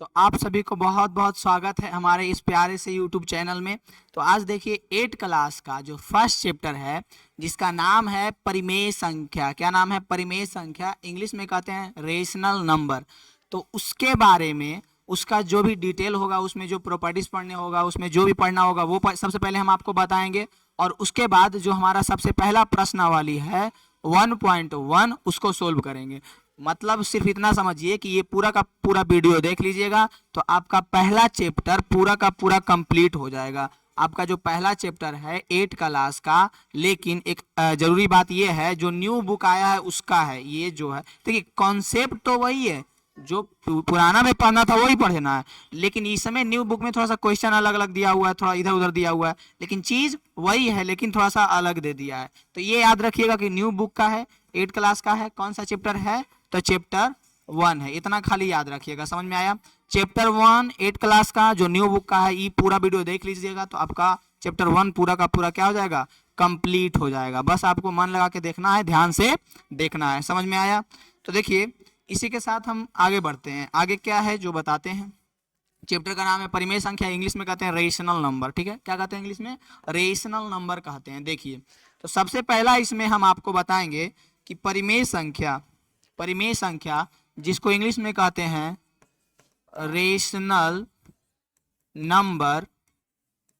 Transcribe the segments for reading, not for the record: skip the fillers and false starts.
तो आप सभी को बहुत बहुत स्वागत है हमारे इस प्यारे से YouTube चैनल में। तो आज देखिए 8 क्लास का जो फर्स्ट चैप्टर है जिसका नाम है परिमेय संख्या। क्या नाम है? परिमेय संख्या। इंग्लिश में कहते हैं रेशनल नंबर। तो उसके बारे में उसका जो भी डिटेल होगा, उसमें जो प्रॉपर्टीज पढ़ने होगा, उसमें जो भी पढ़ना होगा वो सबसे पहले हम आपको बताएंगे। और उसके बाद जो हमारा सबसे पहला प्रश्नावली है 1.1 उसको सोल्व करेंगे। मतलब सिर्फ इतना समझिए कि ये पूरा का पूरा वीडियो देख लीजिएगा तो आपका पहला चैप्टर पूरा का पूरा कंप्लीट हो जाएगा। आपका जो पहला चैप्टर है 8 क्लास का। लेकिन एक जरूरी बात ये है, जो न्यू बुक आया है उसका है ये जो है। देखिए कॉन्सेप्ट तो वही है, जो पुराना में पढ़ना था वही पढ़ना है, लेकिन इस समय न्यू बुक में थोड़ा सा क्वेश्चन अलग अलग दिया हुआ है, थोड़ा इधर उधर दिया हुआ है, लेकिन चीज वही है लेकिन थोड़ा सा अलग दे दिया है। तो ये याद रखिएगा कि न्यू बुक का है, 8 क्लास का है। कौन सा चैप्टर है? तो चैप्टर 1 है। इतना खाली याद रखिएगा। समझ में आया? चैप्टर 1 8 क्लास का जो न्यू बुक का है, ये पूरा वीडियो देख लीजिएगा तो आपका चैप्टर 1 पूरा का पूरा क्या हो जाएगा? कंप्लीट हो जाएगा। बस आपको मन लगा के देखना है, ध्यान से देखना है। समझ में आया? तो देखिए इसी के साथ हम आगे बढ़ते हैं। आगे क्या है जो बताते हैं। चैप्टर का नाम है परिमेय संख्या, इंग्लिश में कहते हैं रेशनल नंबर। ठीक है, क्या कहते हैं इंग्लिश में? रेशनल नंबर कहते हैं। देखिए तो सबसे पहला इसमें हम आपको बताएंगे कि परिमेय संख्या जिसको इंग्लिश में कहते हैं रेशनल नंबर,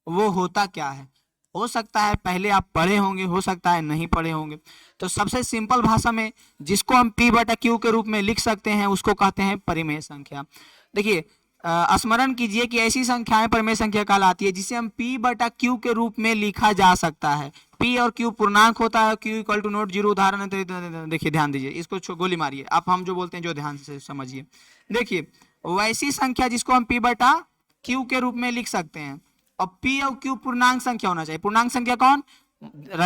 वो होता क्या है। हो सकता है पहले आप पढ़े होंगे, हो सकता है नहीं पढ़े होंगे। तो सबसे सिंपल भाषा में जिसको हम P/Q के रूप में लिख सकते हैं उसको कहते हैं परिमेय संख्या। देखिए स्मरण कीजिए कि ऐसी संख्याएं परिमेय संख्या कहलाती है जिसे हम P/Q के रूप में लिखा जा सकता है। P और Q पूर्णांक होता है, Q equal to not zero. उदाहरण देखिए, ध्यान दीजिए, इसको गोली मारिए आप, हम जो बोलते हैं जो ध्यान से समझिए। देखिए वैसी संख्या जिसको हम P/Q के रूप में लिख सकते हैं, और P और Q पूर्णांक संख्या होना चाहिए। पूर्णांक संख्या कौन?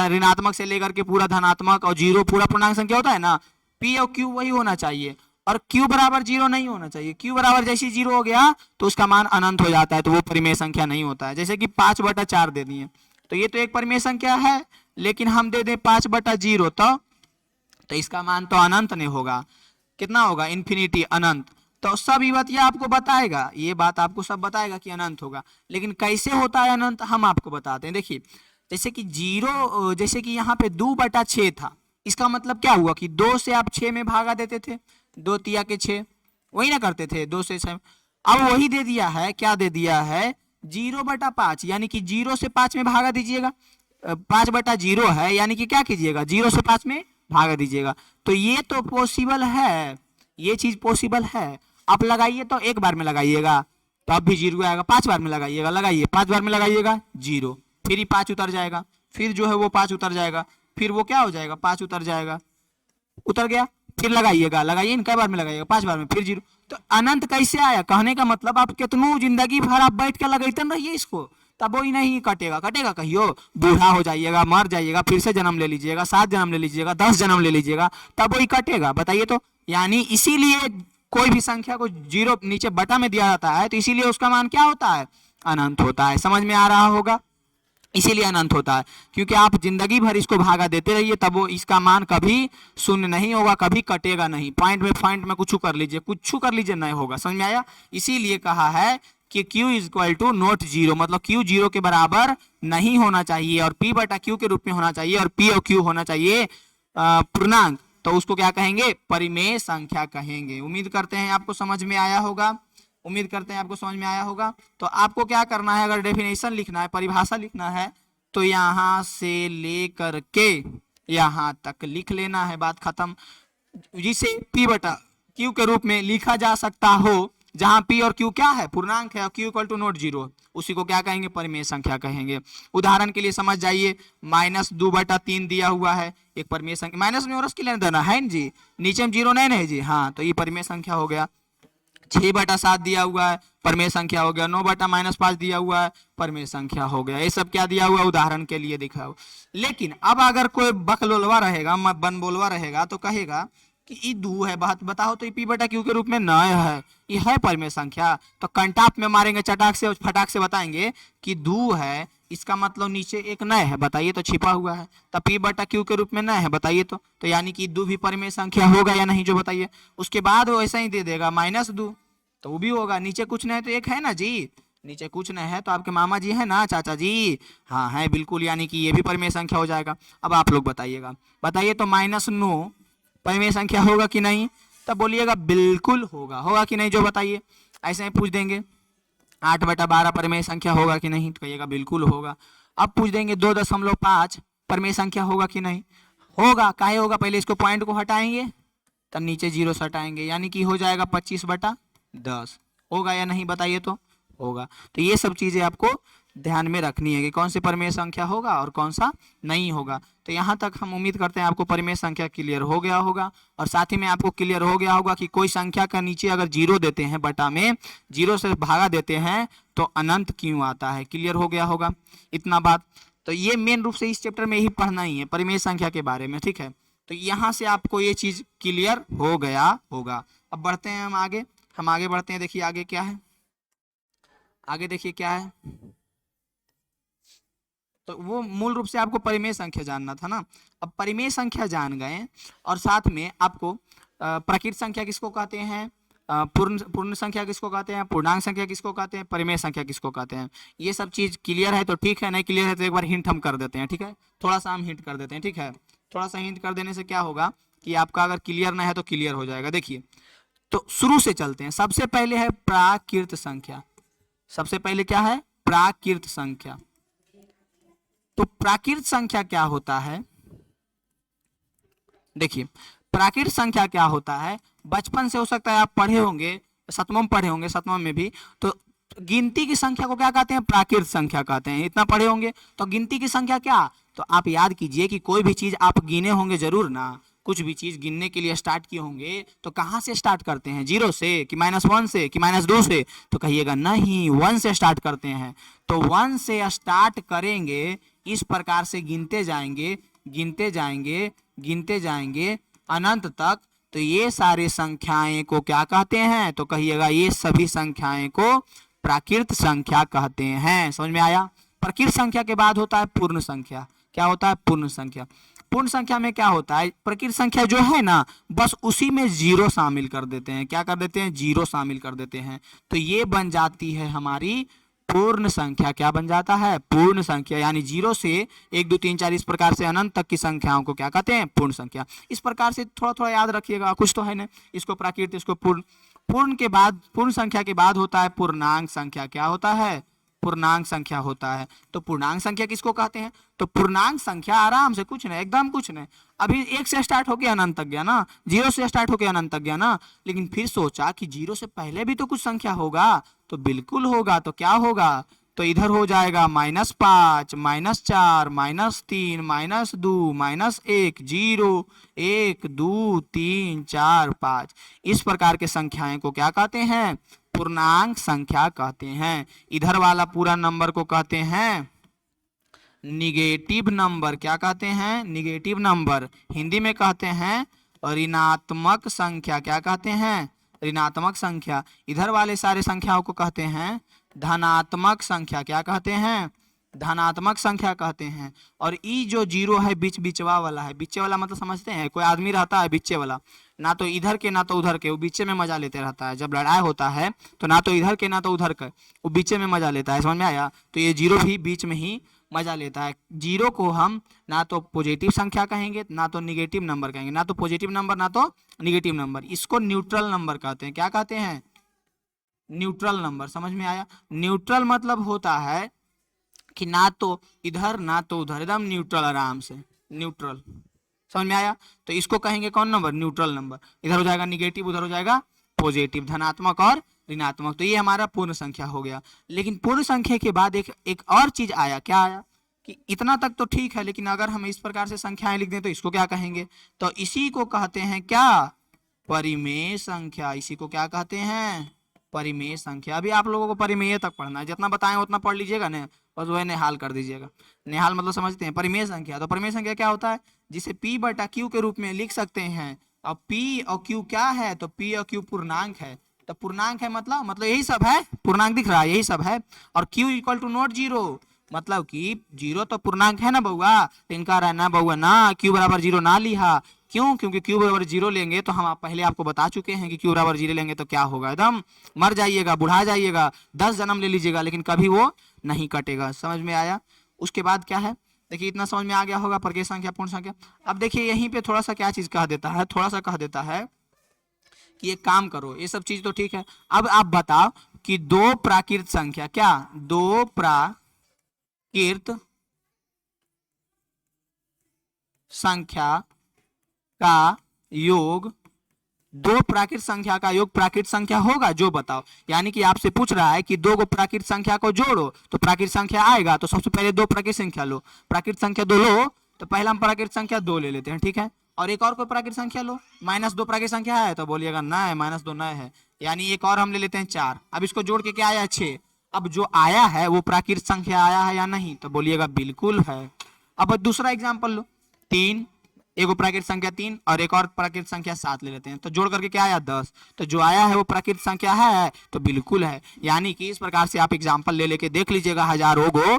ऋणात्मक से लेकर के पूरा धनात्मक और जीरो पूरा पूर्णांक संख्या होता है ना। P और Q वही होना चाहिए, और Q बराबर जीरो नहीं होना चाहिए। Q बराबर जैसे जीरो हो गया तो उसका मान अनंत हो जाता है, तो वो परिमेय संख्या नहीं होता है। जैसे कि 5/4 दे दिए तो ये तो एक परिमेय संख्या है, लेकिन हम दे दें 5/0 तो इसका मान तो अनंत नहीं होगा। कितना होगा? इन्फिनिटी, अनंत। तो सब ये बात ये आपको बताएगा, ये बात आपको सब बताएगा कि अनंत होगा। लेकिन कैसे होता है अनंत, हम आपको बताते हैं। देखिए जैसे कि जीरो, जैसे कि यहाँ पे 2/6 था, इसका मतलब क्या हुआ कि 2 से आप 6 में भागा देते थे, 2 तिया के 6, वही ना करते थे 2 से 6। अब वही दे दिया है, क्या दे दिया है? 0/5, यानी कि 0 से 5 में भागा दीजिएगा। 5/0 है, यानी कि क्या कीजिएगा? 0 से 5 में भागा दीजिएगा। तो ये तो पॉसिबल है, ये चीज पॉसिबल है। आप लगाइए तो एक बार में लगाइएगा तो अब भी जीरो आएगा। 5 बार में लगाइएगा, लगाइए 5 बार में लगाइएगा, जीरो। फिर ही 5 उतर जाएगा, फिर जो है वो 5 उतर जाएगा, फिर वो क्या हो जाएगा? 5 उतर जाएगा, उतर गया। फिर लगाइएगा, लगाइए, इनका बार में लगाइएगा, 5 बार में, फिर जीरो। तो अनंत कैसे आया? कहने का मतलब आप कितनों जिंदगी भर आप बैठ के लगाते रहिए इसको, तब वो ही नहीं कटेगा। कटेगा कहियो? बूढ़ा हो जाइएगा, मर जाइएगा, फिर से जन्म ले लीजिएगा, 7 जन्म ले लीजिएगा, 10 जन्म ले लीजिएगा, तब वही कटेगा। बताइए तो। यानी इसीलिए कोई भी संख्या को जीरो नीचे बटा में दिया जाता है तो इसीलिए उसका मान क्या होता है? अनंत होता है। समझ में आ रहा होगा? इसीलिए अनंत होता है, क्योंकि आप जिंदगी भर इसको भागा देते रहिए तब वो इसका मान कभी शून्य नहीं होगा, कभी कटेगा नहीं। पॉइंट में कुछ कर लीजिए, नहीं होगा। समझ में आया? इसीलिए कहा है कि Q equal to not zero, मतलब Q जीरो के बराबर नहीं होना चाहिए और P/Q के रूप में होना चाहिए, और P और Q होना चाहिए पूर्णांक। तो उसको क्या कहेंगे? परिमेय संख्या कहेंगे। उम्मीद करते हैं आपको समझ में आया होगा। उम्मीद करते हैं आपको समझ में आया होगा। तो आपको क्या करना है, अगर डेफिनेशन लिखना है, परिभाषा लिखना है, तो यहां से लेकर के यहां तक लिख लेना है, बात खत्म। जिसे P/Q के रूप में लिखा जा सकता हो, जहां P और Q क्या है? पूर्णांक है, और Q equal to not zero, उसी को क्या कहेंगे? परिमेय संख्या कहेंगे। उदाहरण के लिए समझ जाइए, -2/3 दिया हुआ है, एक परिमेय संख्या। माइनस में और उसकी लेना देना है जी, नीचे में जीरो नहीं है जी, हाँ, तो ये परिमेय संख्या हो गया। 6/7 दिया हुआ है, परिमेय संख्या हो गया। 9/-5 दिया हुआ है, परिमेय संख्या हो गया। ये सब क्या दिया हुआ? उदाहरण के लिए दिखा हुआ। लेकिन अब अगर कोई बकलोलवा रहेगा, बनबोलवा रहेगा, तो कहेगा कि ई दू है, बात बताओ तो P/Q के रूप में न है, ये है परिमेय संख्या। तो कंटाप में मारेंगे चटाक से और फटाक से बताएंगे कि दू है, इसका मतलब नीचे एक नय है, बताइए तो, छिपा हुआ है, तब P/Q के रूप में नय है, बताइए तो यानी कि दू भी परिमेय संख्या होगा या नहीं, जो बताइए। उसके बाद वो ऐसा ही दे देगा -2, तो वो भी होगा। नीचे कुछ नहीं है तो एक है ना जी, नीचे कुछ नहीं है तो आपके मामा जी है ना, चाचा जी, हाँ है बिल्कुल, यानी कि ये भी परिमेय संख्या हो जाएगा। अब आप लोग बताइएगा, बताइए तो -9 परिमेय संख्या होगा कि नहीं? तब बोलिएगा बिल्कुल होगा, होगा कि नहीं जो बताइए। ऐसे ही पूछ देंगे 8/12 परिमेय संख्या होगा कि नहीं, तो कहिएगा बिल्कुल होगा। अब पूछ देंगे 2.5 परिमेय संख्या होगा कि नहीं, होगा। काहे होगा, पहले इसको पॉइंट को हटाएंगे तब नीचे जीरो से हटाएंगे, यानी कि हो जाएगा 25/10। होगा या नहीं बताइए तो? होगा। तो ये सब चीजें आपको ध्यान में रखनी है कि कौन से परिमेय संख्या होगा और कौन सा नहीं होगा। तो यहाँ तक हम उम्मीद करते हैं आपको परिमेय संख्या क्लियर हो गया होगा, और साथ ही में आपको क्लियर हो गया होगा कि कोई संख्या का नीचे अगर जीरो देते हैं, बटा में जीरो से भागा देते हैं तो अनंत क्यों आता है। क्लियर हो गया होगा इतना बात। तो ये मेन रूप से इस चैप्टर में ही पढ़ना ही है परिमेय संख्या के बारे में, ठीक है। तो यहाँ से आपको ये चीज क्लियर हो गया होगा। अब बढ़ते हैं हम आगे बढ़ते हैं। देखिए आगे क्या है, आगे देखिए क्या है। तो वो मूल रूप से आपको परिमेय संख्या जानना था ना। अब परिमेय संख्या जान गए और साथ में आपको प्राकृत संख्या किसको कहते हैं, पूर्ण संख्या किसको कहते हैं, पूर्णांक संख्या किसको कहते हैं, परिमेय संख्या किसको कहते हैं, ये सब चीज क्लियर है तो ठीक है, नहीं क्लियर है तो एक बार हिंट हम कर देते हैं, ठीक है। थोड़ा सा हम हिंट कर देते हैं, ठीक है। थोड़ा सा हिंट कर देने से क्या होगा कि आपका अगर क्लियर ना है तो क्लियर हो जाएगा। देखिए तो शुरू से चलते हैं। सबसे पहले है प्राकृत संख्या। सबसे पहले क्या है, प्राकृत संख्या। तो प्राकृत संख्या क्या होता है, देखिए प्राकृत संख्या क्या होता है, बचपन से हो सकता है आप पढ़े होंगे, सतमों में पढ़े होंगे, सतमों में भी, तो गिनती की संख्या को क्या कहते हैं, प्राकृत संख्या कहते हैं। इतना पढ़े होंगे तो गिनती की संख्या क्या, तो आप याद कीजिए कि कोई भी चीज आप गिने होंगे जरूर ना, कुछ भी चीज गिनने के लिए स्टार्ट किए होंगे तो कहाँ से स्टार्ट करते हैं, 0 से कि -1 से कि -2 से, तो कहिएगा नहीं 1 से स्टार्ट करते हैं। तो 1 से स्टार्ट करेंगे, इस प्रकार से गिनते जाएंगे गिनते जाएंगे गिनते जाएंगे अनंत तक। तो ये सारे संख्याएं को क्या कहते हैं, तो कहिएगा ये सभी संख्याएं को प्राकृत संख्या कहते हैं। समझ में आया। प्राकृत संख्या के बाद होता है पूर्ण संख्या। क्या होता है, पूर्ण संख्या। पूर्ण संख्या में क्या होता है, प्राकृत संख्या जो है ना बस उसी में जीरो शामिल कर देते हैं। क्या कर देते हैं, जीरो शामिल कर देते हैं। तो ये बन जाती है हमारी पूर्ण संख्या। क्या बन जाता है, पूर्ण संख्या। यानी 0 से 1 2 3 4 इस प्रकार से अनंत तक की संख्याओं को क्या कहते हैं, पूर्ण संख्या। इस प्रकार से थोड़ा थोड़ा याद रखिएगा, कुछ तो है ना, इसको प्राकृत इसको पूर्ण। पूर्ण के बाद, पूर्ण संख्या के बाद होता है पूर्णांक संख्या। क्या होता है, पूर्णांक संख्या होता है। तो पूर्णांक संख्या किसको कहते हैं, तो पूर्णांक संख्या आराम से, कुछ नहीं, एकदम कुछ नहीं। अभी 1 से स्टार्ट होकर अनंत तक गया ना, 0 से स्टार्ट होकर अनंत तक गया ना, लेकिन फिर सोचा कि 0 से पहले भी तो कुछ संख्या होगा, तो बिल्कुल होगा। तो क्या होगा, तो इधर हो जाएगा -5 -4 -3 -2 -1 0 1 2 3 4 5 इस प्रकार के संख्याएं को क्या कहते हैं, पूर्णांक संख्या कहते हैं। इधर वाला पूरा नंबर को कहते हैं निगेटिव नंबर। क्या कहते हैं, निगेटिव नंबर। हिंदी में कहते हैं ऋणात्मक संख्या। क्या कहते हैं, ऋणात्मक संख्या। इधर वाले सारे संख्याओं को कहते हैं धनात्मक संख्या। क्या कहते हैं, धनात्मक संख्या कहते हैं। और ई जो 0 है बीच बीचवा वाला है, बीचे वाला मतलब समझते हैं, कोई आदमी रहता है बीचे वाला, ना तो इधर के ना तो उधर के, वो बीचे में मजा लेते रहता है। जब लड़ाई होता है तो ना तो इधर के ना तो उधर के, वो बीचे में मजा लेता है। समझ में आया। तो ये 0 भी बीच में ही मजा लेता है। 0 को हम ना तो पॉजिटिव संख्या कहेंगे ना तो निगेटिव नंबर कहेंगे, ना तो पॉजिटिव नंबर ना तो निगेटिव नंबर। इसको न्यूट्रल नंबर कहते हैं। क्या कहते हैं, न्यूट्रल नंबर। समझ में आया। न्यूट्रल मतलब होता है कि ना तो इधर ना तो उधर, एकदम न्यूट्रल, आराम से न्यूट्रल। समझ में आया। तो इसको कहेंगे कौन नंबर, न्यूट्रल नंबर। इधर हो जाएगा निगेटिव, उधर हो जाएगा पॉजिटिव, धनात्मक और ऋणात्मक। तो ये हमारा पूर्ण संख्या हो गया। लेकिन पूर्ण संख्या के बाद एक और चीज आया। क्या आया कि इतना तक तो ठीक है, लेकिन अगर हम इस प्रकार से संख्याएं लिख दें तो इसको क्या कहेंगे, तो इसी को कहते हैं क्या, परिमेय संख्या। इसी को क्या कहते हैं, परिमेय संख्या। अभी आप लोगों को परिमेय तक पढ़ना है, जितना बताएं उतना पढ़ लीजिएगा ना, बस वह निहाल कर दीजिएगा। निहाल मतलब समझते हैं, परिमेय संख्या। तो परिमेय संख्या क्या होता है, जिसे P/Q के रूप में लिख सकते हैं। अब P और Q क्या है, तो P और Q पूर्णांक है। तो पूर्णांक है मतलब यही सब है, पूर्णांक दिख रहा है, यही सब है। और Q = नॉट 0, मतलब कि जीरो तो पूर्णांक है ना बउआ, तो इनका रहना बउआ ना क्यू बराबर जीरो ना लिहा। क्यों? क्योंकि क्यू बराबर जीरो लेंगे तो हम पहले आपको बता चुके हैं कि क्यू बराबर जीरो लेंगे तो क्या होगा, एकदम मर जाइएगा, बुढ़ा जाइएगा, 10 जन्म ले लीजिएगा, लेकिन कभी वो नहीं कटेगा। समझ में आया? उसके बाद क्या है, देखिए इतना समझ में आ गया होगा, प्रकृत संख्या पूर्ण संख्या। अब देखिए यहीं पे थोड़ा सा क्या चीज कह देता है, थोड़ा सा कह देता है कि एक काम करो, ये सब चीज तो ठीक है, अब आप बताओ कि दो प्राकृत संख्या, क्या दो प्राकृत संख्या का योग, दो प्राकृत संख्या का योग प्राकृत संख्या होगा, जो बताओ। यानी कि आपसे पूछ रहा है कि दो को प्राकृत संख्या को जोड़ो तो प्राकृत संख्या आएगा, तो सबसे पहले दो प्राकृत संख्या लो, प्राकृत संख्या दो लो, तो पहला हम प्राकृत संख्या दो ले लेते हैं, ठीक है। और एक और कोई प्राकृत संख्या लो, -2 प्राकृत संख्या है तो बोलिएगा न है, -2 न है, यानी एक और हम ले लेते हैं 4। अब इसको जोड़ के क्या आया, 6। अब जो आया है वो प्राकृत संख्या आया है या नहीं, तो बोलिएगा बिल्कुल है। अब दूसरा एग्जाम्पल लो, 3, एगो प्राकृत संख्या 3 और एक और प्राकृत संख्या 7 ले लेते हैं, तो जोड़ करके क्या आया 10। तो जो आया है वो प्राकृत संख्या है, तो बिल्कुल है। यानी कि इस प्रकार से आप एग्जाम्पल ले लेके देख लीजिएगा हजारों गो,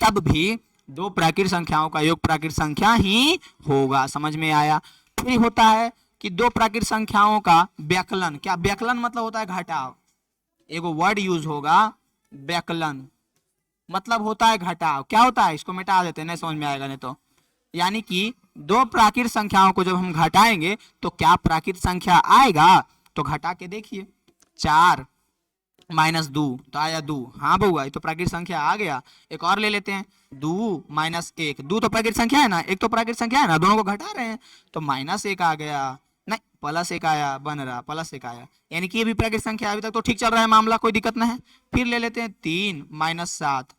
तब भी दो प्राकृत संख्याओं का योग प्राकृत संख्या ही होगा। समझ में आया? फिर होता है कि दो प्राकृत संख्याओं का व्यकलन, क्या व्यकलन मतलब होता है घटाव, एगो वर्ड यूज होगा व्यकलन, मतलब होता है घटाव। क्या होता है, इसको मिटा देते हैं, नहीं समझ में आएगा नहीं तो। यानी कि दो प्राकृत संख्याओं को जब हम घटाएंगे तो क्या प्राकृत संख्या आएगा, तो घटा के देखिए, 4 -2 तो आया 2, हाँ बउआ ये तो प्राकृत संख्या आ गया। एक और ले लेते हैं, 2 -1, 2 तो प्राकृत संख्या है ना, एक तो प्राकृत संख्या है ना, दोनों को घटा रहे हैं तो -1 आ गया, नहीं +1 आया, बन रहा +1 आया, यानी कि ये भी प्राकृत संख्या। अभी तक तो ठीक चल रहा है मामला, कोई दिक्कत नहीं है। फिर ले लेते हैं 3 -7,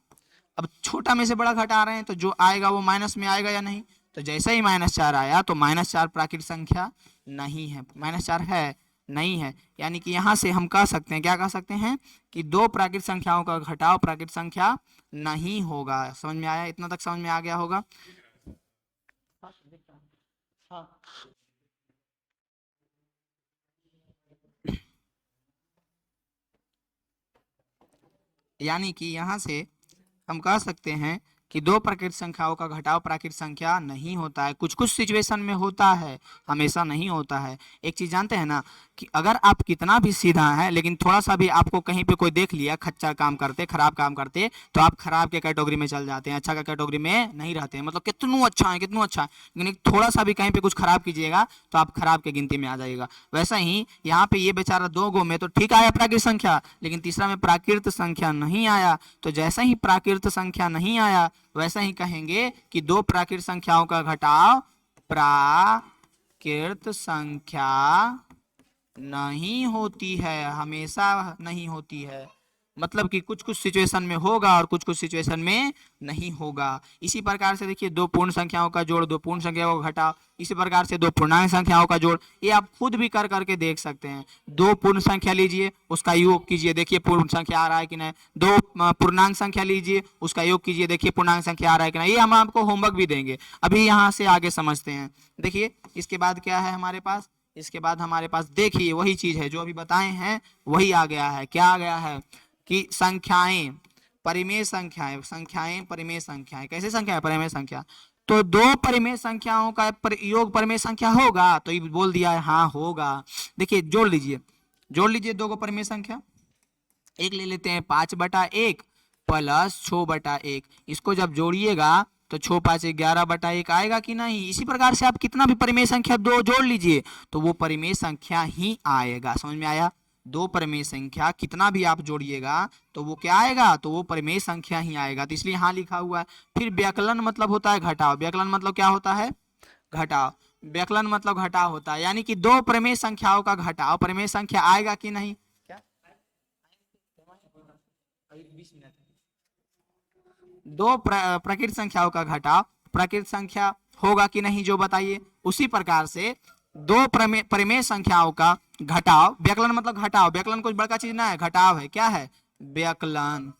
अब छोटा में से बड़ा घटा रहे हैं तो जो आएगा वो माइनस में आएगा या नहीं, तो जैसे ही -4 आया तो -4 प्राकृत संख्या नहीं है, -4 है नहीं है। यानी कि यहाँ से हम कह सकते हैं, क्या कह सकते हैं कि दो प्राकृत संख्याओं का घटाव प्राकृत संख्या नहीं होगा। समझ में आया? इतना तक समझ में आ गया होगा। यानी कि यहाँ से हम कह सकते हैं कि दो प्राकृत संख्याओं का घटाव प्राकृत संख्या नहीं होता है। कुछ कुछ सिचुएशन में होता है, हमेशा नहीं होता है। एक चीज जानते हैं ना कि अगर आप कितना भी सीधा है लेकिन थोड़ा सा भी आपको कहीं पे कोई देख लिया खच्चर काम करते, खराब काम करते, तो आप खराब के कैटेगरी में चल जाते हैं, अच्छा का कैटेगरी में नहीं रहते हैं। मतलब कितना अच्छा है, कितना अच्छा है, लेकिन थोड़ा सा भी कहीं पे कुछ खराब कीजिएगा तो आप खराब के गिनती में आ जाइएगा। वैसा ही यहाँ पे ये बेचारा 2 गो में तो ठीक आया प्राकृत संख्या, लेकिन तीसरा में प्राकृत संख्या नहीं आया। तो जैसा ही प्राकृत संख्या नहीं आया वैसा ही कहेंगे कि दो प्राकृत संख्याओं का घटाव प्राकृत संख्या नहीं होती है, हमेशा नहीं होती है। मतलब कि कुछ कुछ सिचुएशन में होगा और कुछ कुछ सिचुएशन में नहीं होगा। इसी प्रकार से देखिए, दो पूर्ण संख्याओं का जोड़, दो पूर्ण संख्याओं का घटाव, इसी प्रकार से दो पूर्णांक संख्याओं का जोड़, ये आप खुद भी कर करके देख सकते हैं। दो पूर्ण संख्या लीजिए, उसका योग कीजिए, देखिए पूर्ण संख्या आ रहा है कि नहीं। दो पूर्णांक संख्या लीजिए, उसका योग कीजिए, देखिए पूर्णांक संख्या आ रहा है कि नहीं। ये हम आपको होमवर्क भी देंगे। अभी यहाँ से आगे समझते हैं। देखिए इसके बाद क्या है हमारे पास, इसके बाद हमारे पास देखिए वही चीज है जो अभी बताए हैं, वही आ गया है। क्या आ गया है कि संख्याएं परिमेय संख्याएं, संख्याएं परिमेय संख्याएं। कैसे संख्या परिमेय संख्या, तो दो परिमेय संख्याओं का योग परिमेय संख्या होगा, तो ये बोल दिया है हाँ होगा। देखिए जोड़ लीजिए, जोड़ लीजिए दो को परिमेय संख्या। एक ले लेते हैं 5/1 प्लस 6/1, इसको जब जोड़िएगा तो 6 5 11/1 आएगा कि नहीं। इसी प्रकार से आप कितना भी परिमेय संख्या दो जोड़ लीजिए तो वो परिमेय संख्या ही आएगा। समझ में आया? दो परिमेय संख्या कितना भी आप जोड़िएगा तो वो क्या आएगा, तो वो परिमेय संख्या ही आएगा। तो इसलिए यहाँ लिखा हुआ है। फिर व्यकलन मतलब होता है घटाव। व्यकलन मतलब क्या होता है, घटाव। व्यकलन मतलब घटाव होता है, यानी कि दो परिमेय संख्याओं का घटाव परिमेय संख्या आएगा कि नहीं। क्या दो प्राकृत संख्याओं का घटाव प्राकृत संख्या होगा कि नहीं, जो बताइए। उसी प्रकार से दो परिमेय संख्याओं का घटाव, व्यकलन मतलब घटाव, व्यकलन कुछ बड़का चीज ना है, घटाव है। क्या है व्यकलन,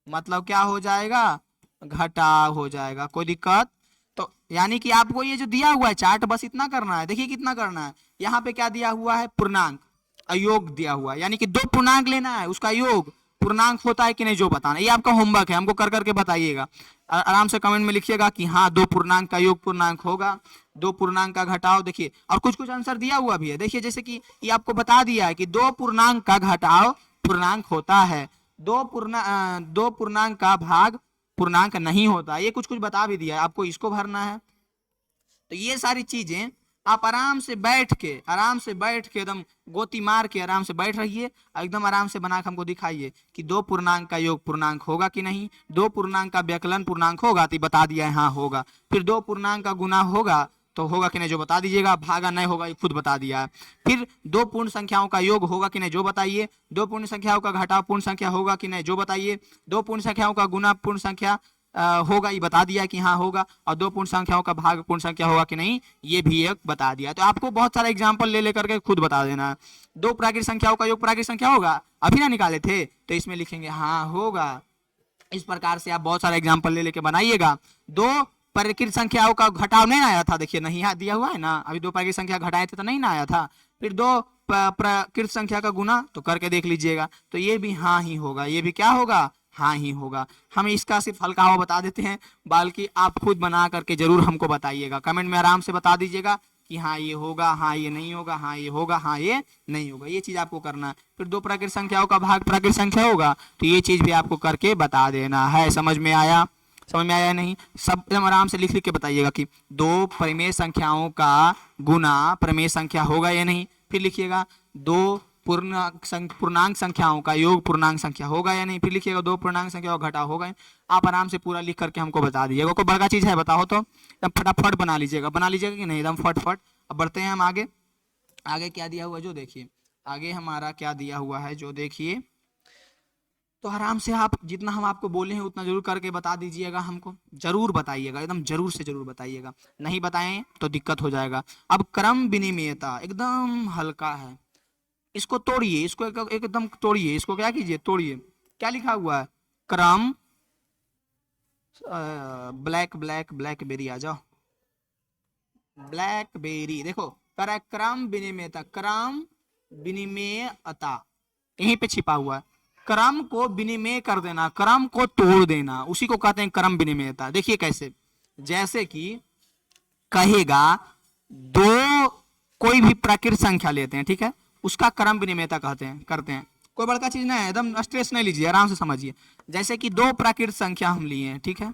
मतलब क्या हो जाएगा, घटाव हो जाएगा। कोई दिक्कत? तो यानी कि आपको ये जो दिया हुआ है चार्ट, बस इतना करना है। देखिए कितना करना है, यहाँ पे क्या दिया हुआ है, पूर्णांक, योग दिया हुआ है, यानी कि दो पूर्णांक लेना है, उसका योग पूर्णांक होता है कि नहीं जो बताना, ये आपका होमवर्क है, हमको कर करके बताइएगा। आराम से कमेंट में लिखिएगा कि हाँ दो पूर्णांक का योग पूर्णांक होगा, दो पूर्णांक का घटाव। देखिए और कुछ कुछ आंसर दिया हुआ भी है, देखिए जैसे कि ये आपको बता दिया है कि दो पूर्णांक का घटाव पूर्णांक होता है, दो पूर्णांक का भाग पूर्णांक नहीं होता, ये कुछ कुछ बता भी दिया है, आपको इसको भरना है। तो ये सारी चीजें आप आराम से बैठ के एकदम गोती मार के आराम से बैठ रहिए, एकदम आराम से बना के हमको दिखाइए कि दो पूर्णांक का योग पूर्णांक होगा कि नहीं, दो पूर्णांक का व्यकलन पूर्णांक होगा तो बता दिया है हाँ होगा, फिर दो पूर्णांक का गुना होगा तो होगा कि नहीं जो बता दीजिएगा, भागा नहीं होगा ये खुद बता दिया है। फिर दो पूर्ण संख्याओं का योग होगा कि नहीं जो बताइए, दो पूर्ण संख्याओं का घटाव पूर्ण संख्या होगा कि नहीं जो बताइए, दो पूर्ण संख्याओं का गुना पूर्ण संख्या होगा ये बता दिया कि हाँ होगा, और दो पूर्ण संख्याओं का भाग पूर्ण संख्या होगा कि नहीं ये भी एक बता दिया। तो आपको बहुत सारा एग्जांपल ले लेकर के खुद बता देना है। दो प्राकृत संख्याओं का योग प्राकृत संख्या होगा, अभी ना निकाले थे तो इसमें लिखेंगे हाँ होगा। इस प्रकार से आप बहुत सारा एग्जाम्पल ले लेके बनाइएगा। दो प्राकृत संख्याओं का घटाव नहीं आया था, देखिए नहीं दिया हुआ है ना, अभी दो प्राकृत संख्या घटाए थे तो नहीं ना आया था, फिर दो प्राकृत संख्या का गुना तो करके देख लीजिएगा, तो ये भी हाँ ही होगा, ये भी क्या होगा हाँ ही होगा। हम इसका सिर्फ हल्का हवा बता देते हैं, बल्कि आप खुद बना करके जरूर हमको बताइएगा, कमेंट में आराम से बता दीजिएगा कि हाँ ये होगा, हाँ ये नहीं होगा, हाँ ये होगा, हाँ ये नहीं होगा, ये चीज आपको करना है। फिर दो प्राकृत संख्याओं का भाग प्राकृत संख्या होगा तो ये चीज भी आपको करके बता देना है। समझ में आया, समझ में आया नहीं, सब एकदम आराम से लिख लिख के बताइएगा कि दो परिमेय संख्याओं का गुना परिमेय संख्या होगा या नहीं, फिर लिखिएगा दो पूर्णांक संख्याओं का योग पूर्णांक संख्या होगा या नहीं, फिर लिखिएगा दो पूर्णांक संख्याओं का घटाव होगा। आप आराम से पूरा लिख करके हमको बता दीजिएगा, कोई बड़का चीज है बताओ तो एकदम फटाफट बना लीजिएगा कि नहीं एकदम फटफट। अब बढ़ते हैं हम आगे, आगे क्या दिया हुआ है जो देखिए, आगे हमारा क्या दिया हुआ है जो देखिए, तो आराम से आप जितना हम आपको बोले हैं उतना जरूर करके बता दीजिएगा, हमको जरूर बताइएगा, एकदम जरूर से जरूर बताइएगा, नहीं बताएं तो दिक्कत हो जाएगा। अब क्रम विनिमेयता एकदम हल्का है, इसको तोड़िए, इसको एकदम तोड़िए, इसको क्या कीजिए तोड़िए, क्या लिखा हुआ है क्रम, ब्लैकबेरी आ जाओ, ब्लैकबेरी देखो क्रम विनिमेयता, क्रम विनिमेयता यहीं पे छिपा हुआ है, क्रम को विनिमय कर देना, क्रम को तोड़ देना, उसी को कहते हैं क्रम विनिमेयता। देखिए कैसे, जैसे कि कहेगा दो कोई भी प्राकृत संख्या लेते हैं, ठीक है, उसका क्रम विनिमेयता कहते हैं, करते हैं, कोई बड़का चीज नहीं है, एकदम स्ट्रेस नहीं लीजिए, आराम से समझिए। जैसे कि दो प्राकृत संख्या हम लिए हैं, ठीक है,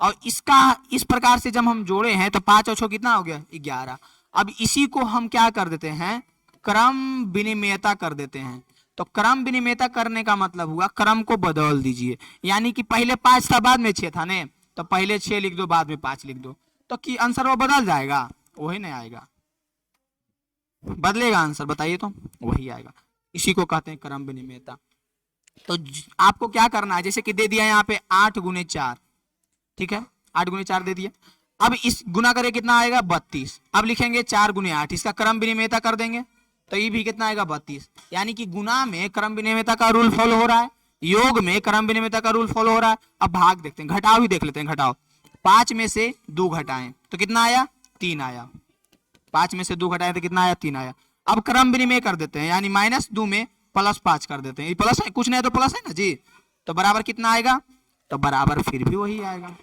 और इसका इस प्रकार से जब हम जोड़े हैं तो 5 और 6 कितना हो गया 11। अब इसी को हम क्या कर देते हैं क्रम विनिमेयता कर देते हैं। तो क्रम विनिमेयता करने का मतलब हुआ क्रम को बदल दीजिए, यानी कि पहले 5 था बाद में 6 था ने, तो पहले 6 लिख दो बाद में 5 लिख दो, तो कि आंसर वो बदल जाएगा, वही नहीं आएगा, बदलेगा आंसर, बताइए तो वही आएगा, इसी को कहते हैं क्रम विनिमेयता। तो आपको क्या करना है, जैसे कि दे दिया यहाँ पे 8 गुने 4, ठीक है 8 गुने 4 दे दिया, अब इस गुना करे कितना आएगा 32, अब लिखेंगे 4 गुने 8, इसका क्रम विनिमेयता कर देंगे तो ये भी कितना आएगा 32, यानी कि गुना में क्रम विनिमेयता का रूल फॉलो हो रहा है, योग में क्रम विनिमेयता का रूल फॉलो हो रहा है। अब भाग देखते हैं, घटाव ही देख लेते हैं, घटाव 5 में से 2 घटाएं तो कितना आया 3 आया, 5 में से 2 घटाए तो कितना आया 3 आया। अब क्रम विनिमय कर देते हैं, यानी -2 में +5 कर देते हैं, ये प्लस है, कुछ नहीं तो प्लस है ना जी, तो बराबर कितना आएगा, तो बराबर फिर भी वही आएगा,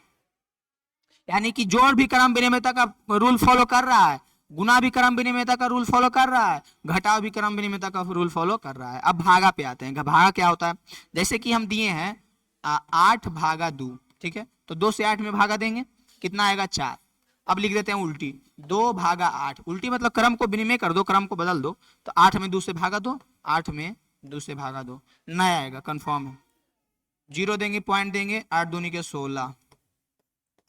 यानी कि जोड़ भी क्रम विनिमयता का रूल फॉलो कर रहा है, गुना भी क्रम विनिमयता का रूल फॉलो कर रहा है, घटाव भी क्रम विनिमयता का रूल फॉलो कर रहा है। अब भागा पे आते हैं, भागा क्या होता है, जैसे कि हम दिए हैं 8/2, ठीक है, तो 2 से 8 में भागा देंगे कितना आएगा 4। अब लिख देते हैं उल्टी 2/8, उल्टी मतलब क्रम को विनिमय कर दो, क्रम को बदल दो, तो 8 में 2 से भागा दो, 8 में 2 से भागा दो, नहीं आएगा, कंफर्म है, 0 देंगे पॉइंट देंगे, 8 दूनी के 16,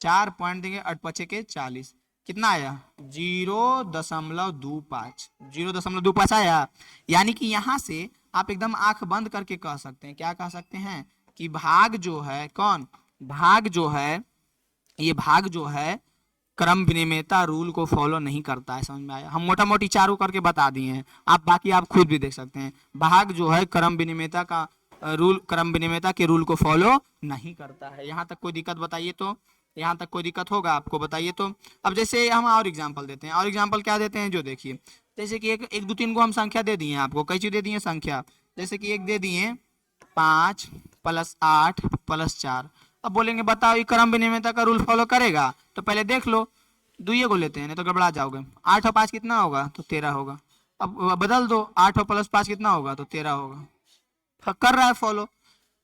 4 पॉइंट देंगे, 8 पचे के 40, कितना आया 0.25, 0.25 आया। यानी कि यहां से आप एकदम आंख बंद करके कह सकते हैं, क्या कह सकते हैं कि भाग जो है कौन, भाग जो है, ये भाग जो है क्रम विनिमयता रूल को फॉलो नहीं करता है। समझ में आया, हम मोटा मोटी चारों करके बता दिए हैं, आप बाकी आप खुद भी देख सकते हैं। भाग जो है क्रम विनिमयता का रूल, क्रम विनिमयता के रूल को फॉलो नहीं करता है। यहाँ तक कोई दिक्कत बताइए तो, यहाँ तक कोई दिक्कत होगा आपको बताइए तो। अब जैसे हम और एग्जाम्पल देते हैं, और एग्जाम्पल क्या देते हैं जो देखिए, जैसे कि एक 2 3 को हम संख्या दे दिए आपको, कई चीज दे दिए संख्या, जैसे कि एक दे दिए 5 प्लस 8 प्लस 4। अब बोलेंगे बताओ ये क्रम विनिमयता का रूल फॉलो करेगा? तो पहले देख लो, दुइये को लेते हैं नहीं तो गड़बड़ा जाओगे। 8 और 5 कितना होगा? तो 13 होगा। अब बदल दो, 8 और प्लस 5 कितना होगा? तो 13 होगा। कर रहा है फॉलो।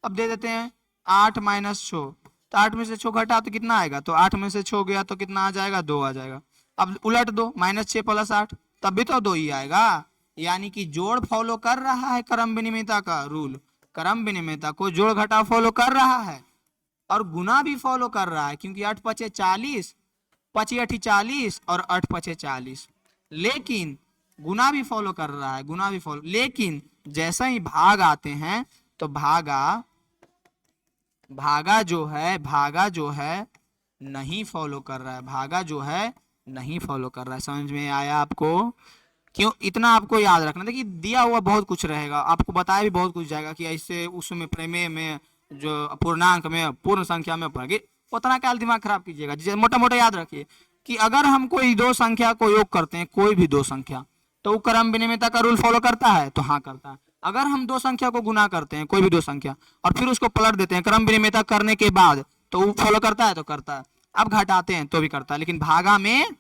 अब दे देते हैं 8 माइनस 6, तो 8 में से 6 घटा तो कितना आएगा? तो 8 में से 6 गया तो कितना आ जाएगा? 2 आ जाएगा। अब उलट दो, -6 प्लस 8, तब भी तो 2 ही आएगा। यानी कि जोड़ फॉलो कर रहा है क्रम विनिमयता का रूल, क्रम विनिमयता को जोड़ घटाव फॉलो कर रहा है और गुना भी फॉलो कर रहा है, क्योंकि 8 पचे 40, 25 8 40 और 8 पचे 40। लेकिन गुना भी फॉलो कर रहा है, गुना भी फॉलो, लेकिन जैसा ही भाग आते हैं तो भागा जो है नहीं फॉलो कर रहा है, भागा जो है नहीं फॉलो कर रहा है। समझ में आया आपको? क्यों इतना आपको याद रखना। देखिए दिया हुआ बहुत कुछ रहेगा, आपको बताया भी बहुत कुछ जाएगा कि ऐसे उसमें प्रमेय में जो पूर्णांक में पूर्ण संख्या में पढ़ेगी, उतना क्या दिमाग खराब कीजिएगा। जैसे मोटा मोटा याद रखिए कि अगर हम कोई दो संख्या को योग करते हैं, कोई भी दो संख्या, तो वो क्रम विनिमयता का रूल फॉलो करता है? तो हाँ करता है। अगर हम दो संख्या को गुना करते हैं, कोई भी दो संख्या, और फिर उसको पलट देते हैं क्रम विनिमयता करने के बाद, तो वो फॉलो करता है? तो करता है। अब घटाते हैं तो भी करता है, लेकिन भागा में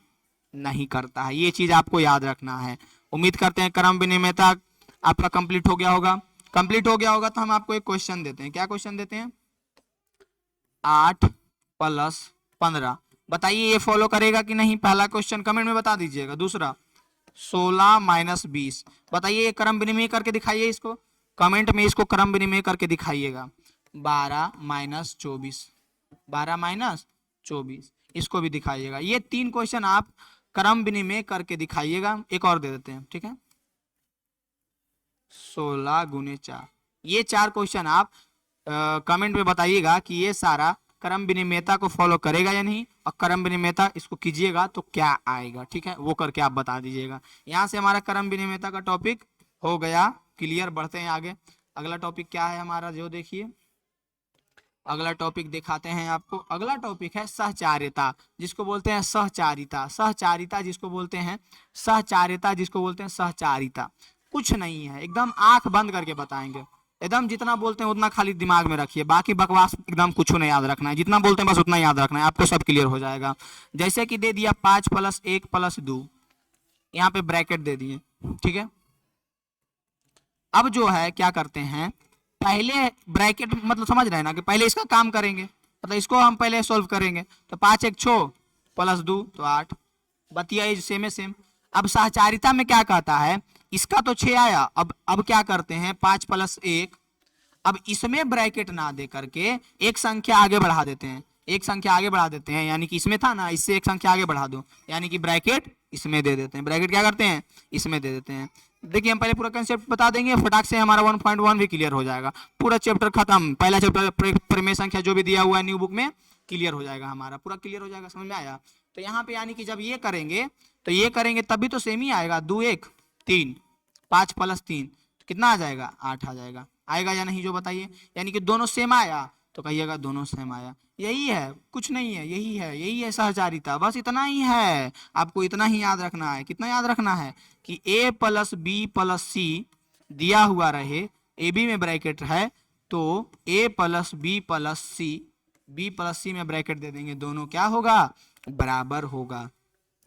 नहीं करता है। ये चीज आपको याद रखना है। उम्मीद करते हैं क्रम विनिमयता आपका कंप्लीट हो गया होगा। कंप्लीट हो गया होगा तो हम आपको एक क्वेश्चन देते हैं। क्या क्वेश्चन देते हैं? 8 प्लस 15, बताइए ये फॉलो करेगा कि नहीं? पहला क्वेश्चन कमेंट में बता दीजिएगा। दूसरा 16 माइनस 20, बताइए ये क्रम विनिमय करके दिखाइए इसको, कमेंट में इसको क्रम विनिमय करके दिखाइएगा। 12 माइनस 24, 12 माइनस 24, इसको भी दिखाइएगा। ये 3 क्वेश्चन आप क्रम विनिमय करके दिखाइएगा। एक और दे देते हैं, ठीक है? 16 गुने 4, ये 4 क्वेश्चन आप कमेंट में बताइएगा कि ये सारा क्रम विनिमयता को फॉलो करेगा या नहीं, और क्रम विनिमयता इसको कीजिएगा तो क्या आएगा, ठीक है? वो करके आप बता दीजिएगा। यहाँ से हमारा क्रम विनिमयता का टॉपिक हो गया क्लियर। बढ़ते हैं आगे। अगला टॉपिक क्या है हमारा, जो देखिए अगला टॉपिक दिखाते हैं आपको। अगला टॉपिक है सहचार्यता, जिसको बोलते हैं सहचारिता। सहचारिता जिसको बोलते हैं सहचार्यता, जिसको बोलते हैं सहचारिता। कुछ नहीं है, एकदम आंख बंद करके बताएंगे। एकदम जितना बोलते हैं उतना खाली दिमाग में रखिए, बाकी बकवास एकदम कुछ नहीं याद रखना है। जितना बोलते हैं बस उतना याद रखना है, आपको सब क्लियर हो जाएगा। जैसे कि दे दिया 5 प्लस 1 प्लस 2, यहाँ पे ब्रैकेट दे दिए, ठीक है? अब जो है क्या करते हैं, पहले ब्रैकेट मतलब समझ रहे हैं ना, कि पहले इसका काम करेंगे, मतलब इसको हम पहले सॉल्व करेंगे। तो 5 1 6 प्लस 2 तो 8, बतिया सेम है सेम। अब सहचारिता में क्या कहता है, इसका तो 6 आया, अब क्या करते हैं 5 प्लस 1, अब इसमें ब्रैकेट ना दे करके एक संख्या आगे बढ़ा देते हैं, एक संख्या आगे बढ़ा देते हैं। यानी कि इसमें था ना, इससे एक संख्या आगे बढ़ा दो, यानी कि ब्रैकेट इसमें दे देते हैं। ब्रैकेट क्या करते हैं, इसमें दे देते हैं। देखिए हम पहले पूरा कंसेप्ट बता देंगे, फटाक से हमारा 1.1 भी क्लियर हो जाएगा। पूरा चैप्टर खत्म, पहला चैप्टर प्रमेय संख्या जो भी दिया हुआ है न्यू बुक में क्लियर हो जाएगा, हमारा पूरा क्लियर हो जाएगा। समझ में आया? तो यहाँ पे यानी कि जब ये करेंगे तो ये करेंगे तभी तो सेम ही आएगा। 2 1 3, 5 प्लस 3 कितना आ जाएगा? 8 आ जाएगा। आएगा या नहीं जो बताइए? यानी कि दोनों सेम आया तो कहिएगा दोनों सेम आया। यही है, कुछ नहीं है, यही है सहचारिता, बस इतना ही है। आपको इतना ही याद रखना है। कितना याद रखना है कि a प्लस बी प्लस सी दिया हुआ रहे, ए बी में ब्रैकेट है तो a plus B plus C, B plus C में ब्रैकेट दे देंगे, दोनों क्या होगा? बराबर होगा।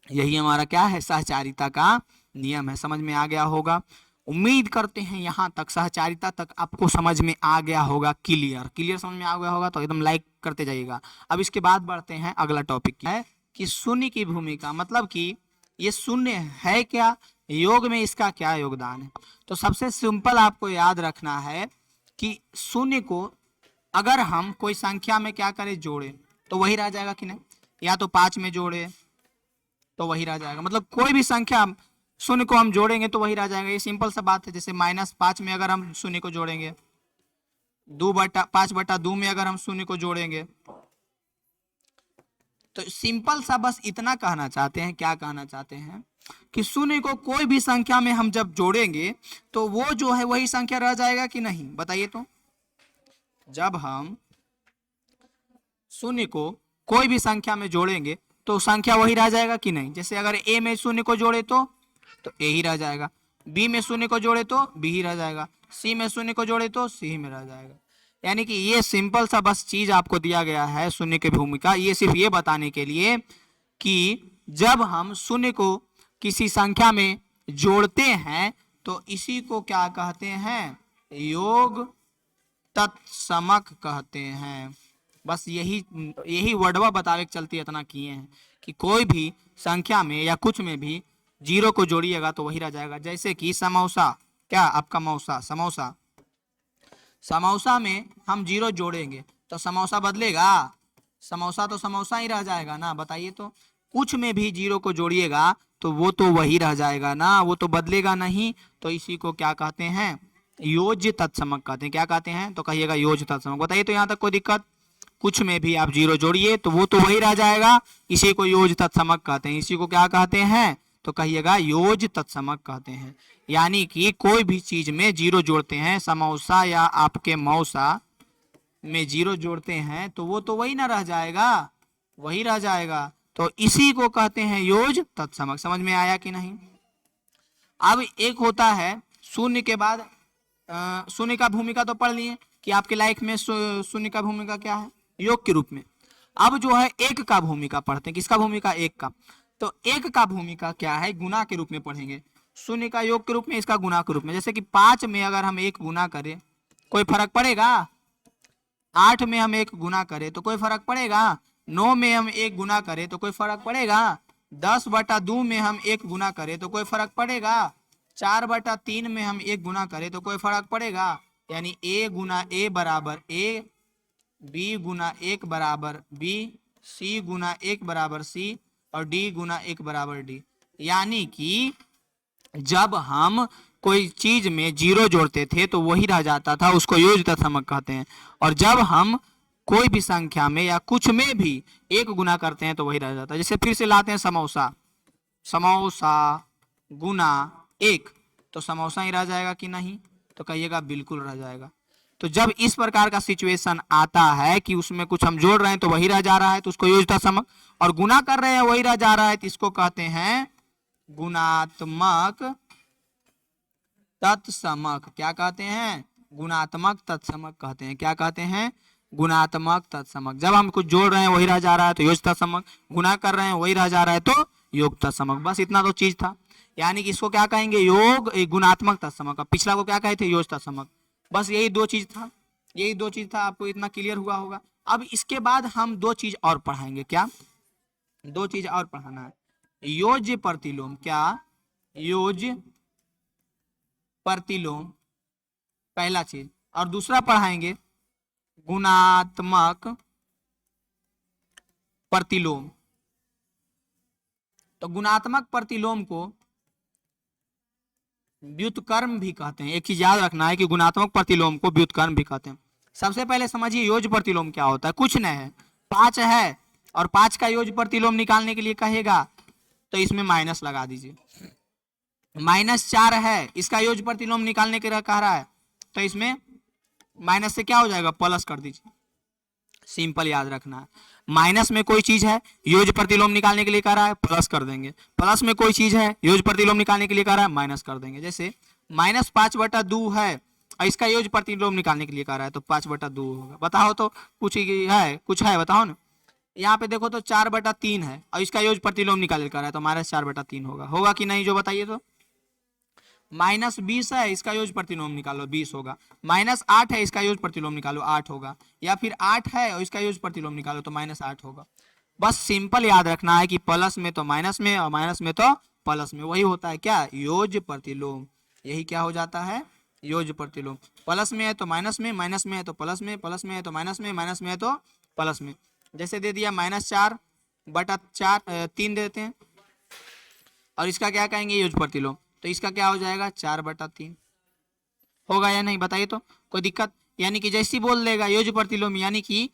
यही हमारा क्या है, सहचारिता का नियम है। समझ में आ गया होगा। उम्मीद करते हैं यहाँ तक सहचारिता तक आपको समझ में आ गया होगा। क्लियर समझ में आ गया होगा तो एकदम लाइक करते जाइएगा। अब इसके बाद बढ़ते हैं अगला टॉपिक है कि शून्य की भूमिका, मतलब कि ये शून्य है क्या, योग में इसका क्या योगदान है। तो सबसे सिंपल आपको याद रखना है कि शून्य को अगर हम कोई संख्या में क्या करें, जोड़े, तो वही रह जाएगा कि नहीं? या तो 5 में जोड़े तो वही रह जाएगा, मतलब कोई भी संख्या शून्य को हम जोड़ेंगे तो वही रह जाएगा। ये सिंपल सा बात है। जैसे -5 में अगर हम शून्य को जोड़ेंगे, 5/2 में अगर हम शून्य को जोड़ेंगे, तो सिंपल सा बस इतना कहना चाहते हैं। क्या कहना चाहते हैं कि शून्य को कोई भी संख्या में हम जब जोड़ेंगे तो वो जो है वही संख्या रह जाएगा कि नहीं, बताइए तो? जब हम शून्य को कोई भी संख्या में जोड़ेंगे तो संख्या वही रह जाएगा कि नहीं? जैसे अगर a में शून्य को जोड़े तो a ही रह जाएगा, बी में शून्य को जोड़े तो बी ही रह जाएगा, सी में शून्य को जोड़े तो सी ही में रह जाएगा। यानी कि ये सिंपल सा बस चीज आपको दिया गया है शून्य की भूमिका, ये सिर्फ ये बताने के लिए कि जब हम शून्य को किसी संख्या में जोड़ते हैं तो इसी को क्या कहते हैं, योग तत्समक कहते हैं। बस यही वर्डवा बतावे के चलते इतना किए हैं कि कोई भी संख्या में या कुछ में भी जीरो को जोड़िएगा तो वही रह जाएगा। जैसे कि समोसा, क्या आपका मौसा, समोसा, समोसा में हम जीरो जोड़ेंगे तो समोसा बदलेगा, समोसा तो समोसा ही रह जाएगा ना, बताइए तो। कुछ में भी जीरो को जोड़िएगा तो वो तो वही रह जाएगा ना, वो तो बदलेगा नहीं। तो इसी को क्या कहते हैं, योज्य तत्समक कहते हैं। क्या कहते हैं, तो कहिएगा योज्य तत्समक। बताइए तो यहाँ तक कोई दिक्कत। कुछ में भी आप जीरो जोड़िए तो वो तो वही रह जाएगा, इसी को योज्य तत्समक कहते हैं। इसी को क्या कहते हैं, तो कहिएगा योज्य तत्समक कहते हैं। यानी कि कोई भी चीज में जीरो जोड़ते हैं, समोसा या आपके मौसा में जीरो जोड़ते हैं तो वो तो वही ना रह जाएगा, वही रह जाएगा। तो इसी को कहते हैं योज्य तत्समक। समझ में आया कि नहीं। अब एक होता है शून्य के बाद शून्य का भूमिका तो पढ़ लिए कि आपके लाइफ में शून्य का भूमिका क्या है, योग के रूप में। अब जो है एक का भूमिका पढ़ते हैं। किसका भूमिका, एक का। तो एक का भूमिका क्या है, गुना के रूप में पढ़ेंगे। शून्य का योग के रूप में, इसका गुना के रूप में। जैसे कि 5 में अगर हम एक गुना करें कोई फर्क पड़ेगा, 8 में हम एक गुना करें तो कोई फर्क पड़ेगा, 9 में हम एक गुना करें तो कोई फर्क पड़ेगा, 10/2 में हम एक गुना करें तो कोई फर्क पड़ेगा, 4/3 में हम एक गुना करें तो कोई फर्क पड़ेगा। यानी a गुना a बराबर a, b गुना 1 बराबर b, c गुना 1 बराबर c और d गुना 1 बराबर d। यानी कि जब हम कोई चीज में जीरो जोड़ते थे तो वही रह जाता था, उसको योज्य तत्समक कहते हैं। और जब हम कोई भी संख्या में या कुछ में भी एक गुना करते हैं तो वही रह जाता है। जैसे फिर से लाते हैं समोसा, समोसा गुना 1 तो समोसा ही रह जाएगा कि नहीं, तो कहिएगा बिल्कुल रह जाएगा। तो जब इस प्रकार का सिचुएशन आता है कि उसमें कुछ हम जोड़ रहे हैं तो वही रह जा रहा है तो उसको योज्य तत्समक, और गुना कर रहे हैं वही रह जा रहा है तो इसको कहते हैं गुणात्मक तत्समक। क्या कहते हैं, गुणात्मक तत्समक कहते हैं। क्या कहते हैं, गुणात्मक तत्समक। जब हम कुछ जोड़ रहे हैं वही रह जा रहा है तो योज्य तत्समक, गुना कर रहे हैं वही रह जा रहा है तो योग तत्समक। बस इतना तो चीज था। यानी कि इसको क्या कहेंगे, योग गुणात्मक तत्समक। अब पिछला को क्या कहे थे, योज्य तत्समक। बस यही दो चीज था, यही दो चीज था। आपको इतना क्लियर हुआ होगा। अब इसके बाद हम दो चीज और पढ़ाएंगे। क्या, दो चीज और पढ़ाना है, योज्य प्रतिलोम। क्या, योज्य प्रतिलोम पहला चीज, और दूसरा पढ़ाएंगे गुणात्मक प्रतिलोम। तो गुणात्मक प्रतिलोम को व्युत्क्रम भी कहते हैं। एक चीज याद रखना है कि गुणात्मक प्रतिलोम को व्युत्क्रम भी कहते हैं। सबसे पहले समझिए योज्य प्रतिलोम क्या होता है। कुछ नहीं है, 5 है और 5 का योज्य प्रतिलोम निकालने के लिए कहेगा तो इसमें माइनस लगा दीजिए। -4 है, इसका योज्य प्रतिलोम निकालने के लिए कह रहा है तो इसमें माइनस से क्या हो जाएगा, प्लस कर दीजिए। सिंपल याद रखना है। माइनस में कोई चीज है, योज्य प्रतिलोम निकालने के लिए कह रहा है, प्लस कर देंगे। प्लस में कोई चीज है, योज्य प्रतिलोम निकालने के लिए कह रहा है, माइनस कर देंगे। जैसे -5/2 है और इसका योज्य प्रतिलोम निकालने के लिए कह रहा है तो 5/2 होगा। बताओ तो कुछ है, कुछ है, बताओ ना। यहाँ पे देखो तो 4/3 है और इसका योज्य प्रतिलोम निकालने का रहा है तो -4/3 होगा। होगा कि नहीं, जो बताइए तो। -20 है, इसका योज्य प्रतिलोम निकालो, 20 होगा। -8 है, इसका योज्य प्रतिलोम निकालो, 8 होगा। या फिर 8 है और इसका योज्य प्रतिलोम निकालो तो -8 होगा। बस सिंपल याद रखना है कि प्लस में तो माइनस में और माइनस में तो प्लस में, वही होता है क्या, योज्य प्रतिलोम। यही क्या हो जाता है, योज्य प्रतिलोम। प्लस में है तो माइनस में, माइनस में है तो प्लस में, प्लस में है तो माइनस में, माइनस में है तो प्लस में। जैसे दे दिया -4/3 देते हैं और इसका क्या कहेंगे, योज्य प्रतिलोम, तो इसका क्या हो जाएगा 4/3। होगा या नहीं, बताइए तो, कोई दिक्कत। यानी कि जैसी बोल देगा योज्य प्रतिलोम, यानी कि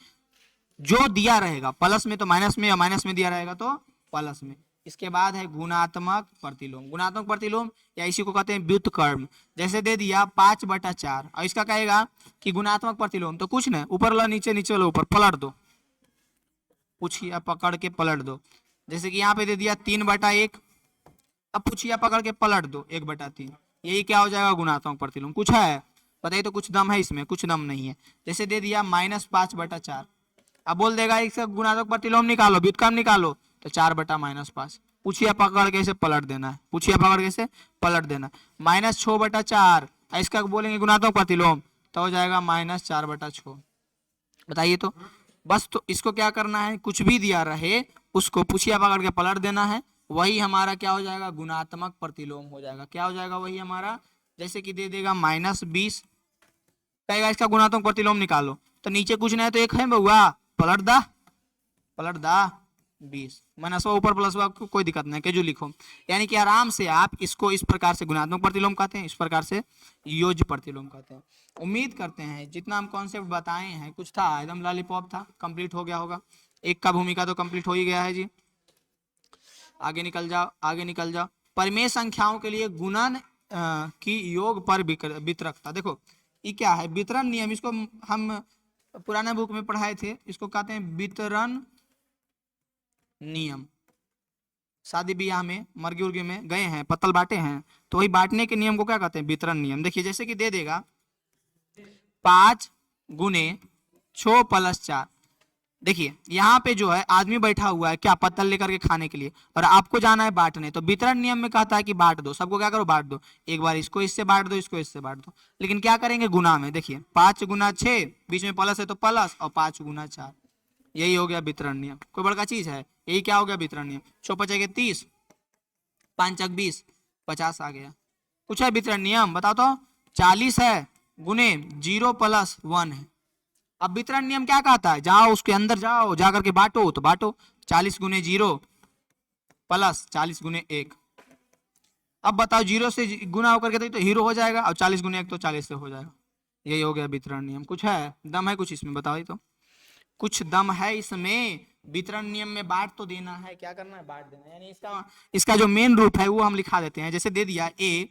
जो दिया रहेगा प्लस में तो माइनस में और माइनस में दिया रहेगा तो प्लस में। इसके बाद है गुणात्मक प्रतिलोम। गुणात्मक प्रतिलोम या इसी को कहते हैं व्युत्क्रम। जैसे दे दिया 5/4 और इसका कहेगा कि गुणात्मक प्रतिलोम, तो कुछ नहीं, ऊपर लो नीचे, नीचे लो ऊपर, पलट दो, पूछिए पकड़ के पलट दो। जैसे कि यहाँ पे दे दिया 3/1, अब पूछिए पकड़ के पलट दो 1/3, यही क्या हो जाएगा, गुणात्मक प्रतिलोम। कुछ है बताइए तो, कुछ दम है इसमें? कुछ दम नहीं है। जैसे दे दिया -5/4, अब बोल देगा इसका गुणात्मक प्रतिलोम निकालो, व्युत्क्रम निकालो, तो 4/-5। पूछिए पकड़ के इसे पलट देना है, पूछिए पकड़ के इसे पलट देना। -6/4, इसका बोलेंगे गुणात्मक प्रतिलोम तो हो जाएगा -4/6। बताइए तो, बस तो इसको क्या करना है, कुछ भी दिया रहे उसको पूछिए पकड़ के पलट देना है, वही हमारा क्या हो जाएगा, गुणात्मक प्रतिलोम हो जाएगा। क्या हो जाएगा वही हमारा, जैसे कि दे देगा -20, कहेगा इसका गुणात्मक प्रतिलोम निकालो, तो नीचे कुछ नहीं है तो एक है बउआ, पलट दा 20, माइनसवा ऊपर प्लसवा, कोई दिक्कत नहीं, केजू लिखो। यानी कि आराम से आप इसको इस प्रकार से गुणात्मक प्रतिलोम कहते हैं, इस प्रकार से योज्य प्रतिलोम कहते हैं। उम्मीद करते हैं जितना हम कॉन्सेप्ट बताए हैं, कुछ था एकदम लॉलीपॉप था, कंप्लीट हो गया होगा। एक का भूमिका तो कंप्लीट हो ही गया है जी। आगे निकल जाओ, आगे निकल जाओ। परिमेय संख्याओं के लिए गुणन की योग पर वितरकता। देखो ये क्या है, वितरण नियम, इसको हम पुराने बुक में पढ़ाए थे, इसको कहते हैं वितरण नियम। शादी ब्याह में मर्गी उर्गी में गए हैं, पत्तल बांटे हैं, तो वही बांटने के नियम को क्या कहते हैं, वितरण नियम। देखिए जैसे कि दे देगा 5 × 6 + 4। देखिए यहाँ पे जो है आदमी बैठा हुआ है क्या, पत्तल लेकर के खाने के लिए, और आपको जाना है बांटने, तो वितरण नियम में कहता है कि बांट दो, सबको क्या करो, बांट दो। एक बार इसको इससे बांट दो, इसको इससे बांट दो, लेकिन क्या करेंगे गुना में। देखिए 5 × 6, बीच में प्लस है तो प्लस, और 5 × 4, यही हो गया वितरण नियम। कोई बड़का चीज है, यही क्या हो गया वितरण नियम। 6×5 = 30, 5×1 = 20, 50 आ गया। कुछ है वितरण नियम, बताओ तो। 40 है गुने 0 + 1 है। अब वितरण नियम क्या कहता है, जाओ उसके अंदर जाओ, जाकर के बांटो, तो बांटो 40 × 0 + 40 × 1। अब बताओ 0 से गुना होकर के तो हीरो हो जाएगा, और 40 × 1 तो 40 से हो जाएगा। यही हो गया वितरण नियम। कुछ है दम है कुछ इसमें, बताओ तो, कुछ दम है इसमें। वितरण नियम में बांट तो देना है, क्या करना है, बांट देना। यानी इसका जो मेन रूप है वो हम लिखा देते हैं। जैसे दे दिया A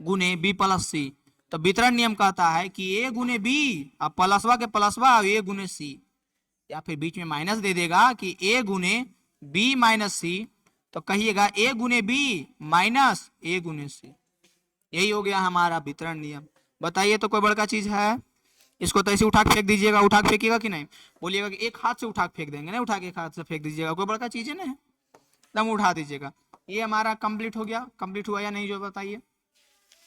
× B + C, तो वितरण नियम कहता है कि A × B, अब प्लसवा के प्लसवा, A × C, या फिर बीच में माइनस दे देगा कि A × B - C, तो कहिएगा A × B - A × C। यही हो गया हमारा वितरण नियम। बताइए तो, कोई बड़का चीज है? इसको तो ऐसे उठा के फेंक दीजिएगा, उठा के फेंकिएगा कि नहीं, बोलिएगा कि एक हाथ से उठा के फेंक देंगे, नहीं उठा के एक हाथ से फेंक दीजिएगा, कोई बड़का चीज है ना, एकदम उठा दीजिएगा। ये हमारा कंप्लीट हो गया, कंप्लीट हुआ या नहीं जो बताइए।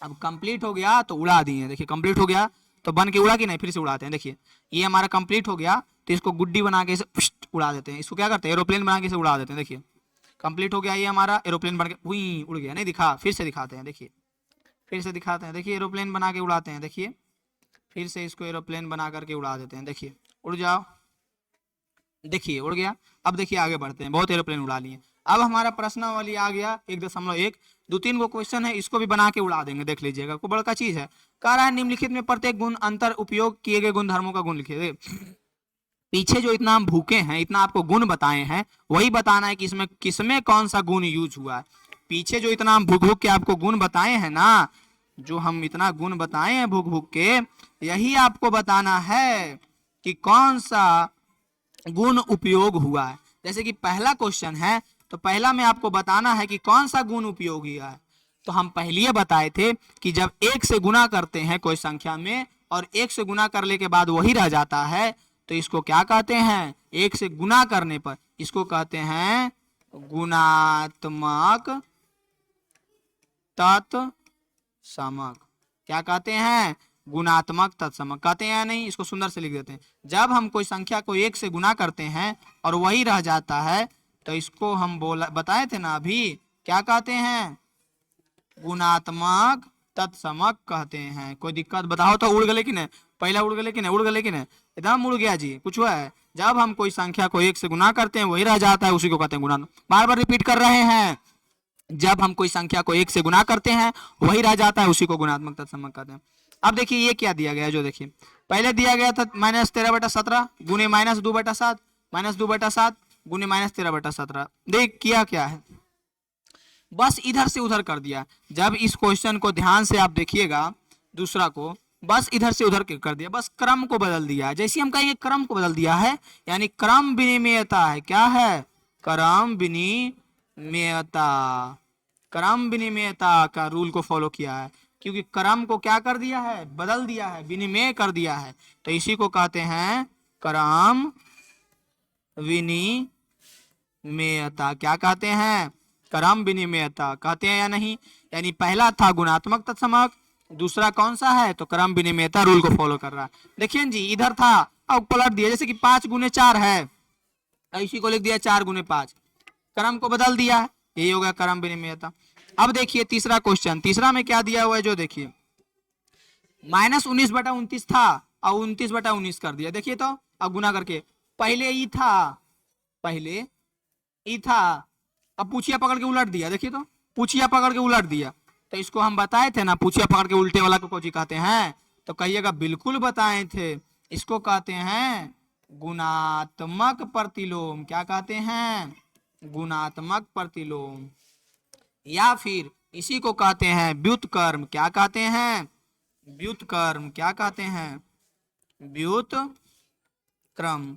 अब कंप्लीट हो गया तो उड़ा दिए, देखिए कंप्लीट हो गया तो बन के उड़ा कि नहीं, फिर से उड़ाते हैं। देखिए ये हमारा कंप्लीट हो गया, तो इसको गुड्डी बना के इसे उड़ा देते हैं। इसको क्या करते हैं, एरोप्लेन बना के इसे उड़ा देते हैं। देखिए कंप्लीट हो गया, ये हमारा एरोप्लेन बन के हुई उड़ गया। नहीं दिखा, फिर से दिखाते हैं, देखिए फिर से दिखाते हैं। देखिए एरोप्लेन बना के उड़ाते हैं, देखिए फिर से इसको एरोप्लेन बना करके उड़ा देते हैं। देखिए उड़ जाओ, देखिए उड़ गया। अब देखिए आगे बढ़ते हैं, बहुत एरोप्लेन उड़ा लिए। अब हमारा प्रश्नावली आ गया 1.1, 2-3 गो क्वेश्चन है, इसको भी बना के उड़ा देंगे, देख लीजिएगा। कोई बड़का चीज है, कह रहा है निम्नलिखित में प्रत्येक गुण अंतर उपयोग किए गए गुण धर्मों का गुण लिखिए। पीछे जो इतना हम भूखे हैं, इतना आपको गुण बताए हैं, वही बताना है कि इसमें किसमें कौन सा गुण यूज हुआ है। पीछे जो इतना हम भूख भूख के आपको गुण बताए हैं ना, जो हम इतना गुण बताए हैं भूख भूख के, यही आपको बताना है कि कौन सा गुण उपयोग हुआ है। जैसे कि पहला क्वेश्चन है, तो पहला में आपको बताना है कि कौन सा गुण उपयोग हुआ है। तो हम पहले बताए थे कि जब 1 से गुना करते हैं कोई संख्या में, और 1 से गुना करने के बाद वही रह जाता है, तो इसको क्या कहते हैं, 1 से गुना करने पर इसको कहते हैं गुणात्मक तत्समक। क्या कहते हैं, गुणात्मक तत्समक कहते हैं या नहीं, इसको सुंदर से लिख देते हैं। जब हम कोई संख्या को 1 से गुना करते हैं और वही रह जाता है, तो इसको हम बताए थे ना अभी, क्या कहते हैं, गुणात्मक तत्समक कहते हैं। कोई दिक्कत बताओ तो, उड़ गए कि नहीं, पहला उड़ गए कि नहीं, उड़ गए कि नहीं, एकदम उड़ गया जी। कुछ हुआ है, जब हम कोई संख्या को 1 से गुना करते हैं वही रह जाता है, उसी को कहते हैं गुणात्मक। बार बार रिपीट कर रहे हैं, जब हम कोई संख्या को 1 से गुना करते हैं वही रह जाता है, उसी को गुणात्मक तत्समक कहते हैं। अब देखिए ये क्या दिया गया, जो देखिए पहले दिया गया था -13/17 गुने -2/7, -2/7 गुने -13/17। देख किया क्या है, बस इधर से उधर कर दिया। जब इस क्वेश्चन को ध्यान से आप देखिएगा, दूसरा को बस इधर से उधर कर दिया, बस क्रम को बदल दिया है। जैसे हम कहेंगे क्रम को बदल दिया है, यानी क्रम विनिमेयता है। क्या है, क्रम विनिमेयता। क्रम विनिमयता का रूल को फॉलो किया है, क्योंकि क्रम को क्या कर दिया है, बदल दिया है, विनिमय कर दिया है, तो इसी को कहते हैं क्रम विनिमयता। क्या कहते हैं, क्रम विनिमयता कहते हैं या नहीं। यानी पहला था गुणात्मक तत्समक, दूसरा कौन सा है, तो क्रम विनिमयता रूल को फॉलो कर रहा है। देखिए जी, इधर था, अब पलट दिया, जैसे कि 5 गुने 4 है, इसी को लिख दिया 4 गुने 5, क्रम को बदल दिया है, यही हो गया क्रम विनिमयता। अब देखिए तीसरा क्वेश्चन, तीसरा में क्या दिया हुआ है, जो देखिए -19/29 था और 29/19 कर दिया। देखिए तो अब गुना करके, पहले ई था, पहले ई था, अब पूछिया पकड़ के उलट दिया। देखिए तो पूछिया पकड़ के उलट दिया, तो इसको हम बताए थे ना, पूछिया पकड़ के उल्टे वाला को कोची कहते हैं, तो कहिएगा बिल्कुल बताए थे। इसको कहते हैं गुणात्मक प्रतिलोम। क्या कहते हैं, गुणात्मक प्रतिलोम, या फिर इसी को कहते हैं व्युत्क्रम। क्या कहते हैं, व्युत्क्रम। क्या कहते हैं, व्युत्क्रम।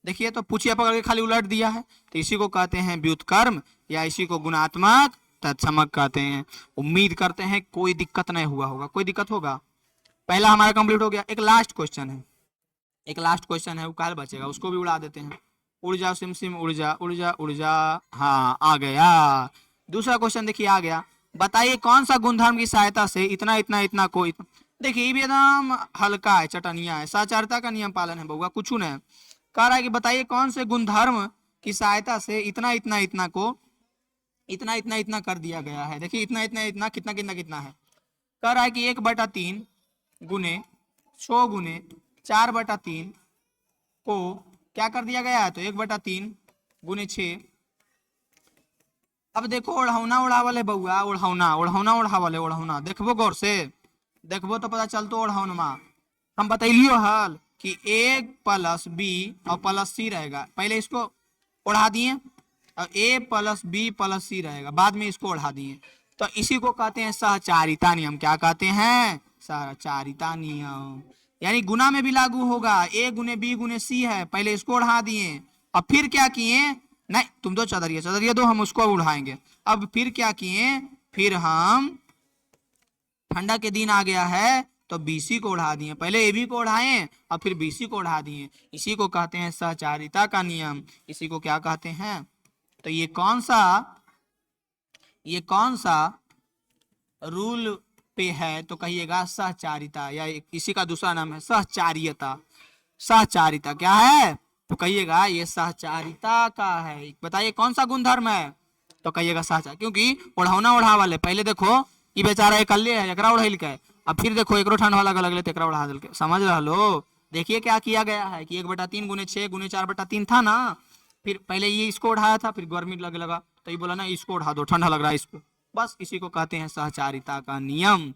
देखिए तो पूछिया पकड़ के खाली उलट दिया है, तो इसी को कहते हैं व्युत्क्रम, या इसी को गुणात्मक तत्समक कहते हैं। उम्मीद करते हैं कोई दिक्कत नहीं हुआ होगा। कोई दिक्कत होगा, पहला हमारा कंप्लीट हो गया। एक लास्ट क्वेश्चन है, एक लास्ट क्वेश्चन है, वो काल बचेगा, उसको भी उड़ा देते हैं। उड़ जा सिम सिम उड़ जा, उड़ जा उड़ जा, हाँ आ गया। दूसरा क्वेश्चन देखिए आ गया, बताइए कौन सा गुणधर्म की सहायता से इतना इतना इतना को इतना। देखिए ये भी एकदम हल्का है, चटनिया है, साचारता का नियम पालन है बउआ, कुछ नहीं। कह रहा है कि बताइए कौन से गुणधर्म की सहायता से इतना इतना इतना को इतना इतना इतना कर दिया गया है। देखिए इतना इतना इतना कितना कितना कितना है, कह रहा है कि 1/3 गुने 100 गुने 4/3 को क्या कर दिया गया है, तो 1/3 गुने 6। अब देखो ओढ़ौना उड़ावल है बउआ, ओढ़ौना ओढ़ौना उड़ावल है, ओढ़ौना देखबो गौर से, देखबो तो पता चलतो ओढ़ौनमा। हम बतैलियो हल कि 1 + B और +C रहेगा, पहले इसको उड़ा दिए, और A + B + C रहेगा, बाद में इसको उड़ा दिए, तो इसी को कहते हैं सहचारिता नियम। क्या कहते हैं, सहचारिता नियम। यानी गुना में भी लागू होगा, A गुने B गुने C है, पहले इसको उड़ा दिए, और फिर क्या किए, नहीं तुम दो चदरिया चदरिया दो, हम उसको उड़ाएंगे। अब फिर क्या किए, फिर हम ठंडा के दिन आ गया है तो BC को उड़ा दिए, पहले AB को उड़ाए और फिर BC को उड़ा दिए, इसी को कहते हैं सहचारिता का नियम। इसी को क्या कहते हैं, तो ये कौन सा रूल पे है, तो कहिएगा सहचारिता, या इसी का दूसरा नाम है सहचारियता। सहचारिता क्या है, तो कहिएगा ये सहचारिता का है। बताइए कौन सा गुणधर्म है, तो कहिएगा सहचार, क्योंकि ओढ़ौना ओढ़ावल है, पहले देखो ये बेचारा एकल्ले है, एकरा उड़ैल के, अब फिर देखो एकरो ठंड वाला लगले तो एकरा उड़ा दिल के, समझ लो। देखिए क्या किया गया है कि 1/3 गुने 6 गुने 4/3 था ना, फिर पहले ये इसको उठाया था, फिर गर्मी लगा तो ये बोला ना इसको उठा दो, ठंडा लग रहा है इसको, बस इसी को कहते हैं सहचारिता का नियम।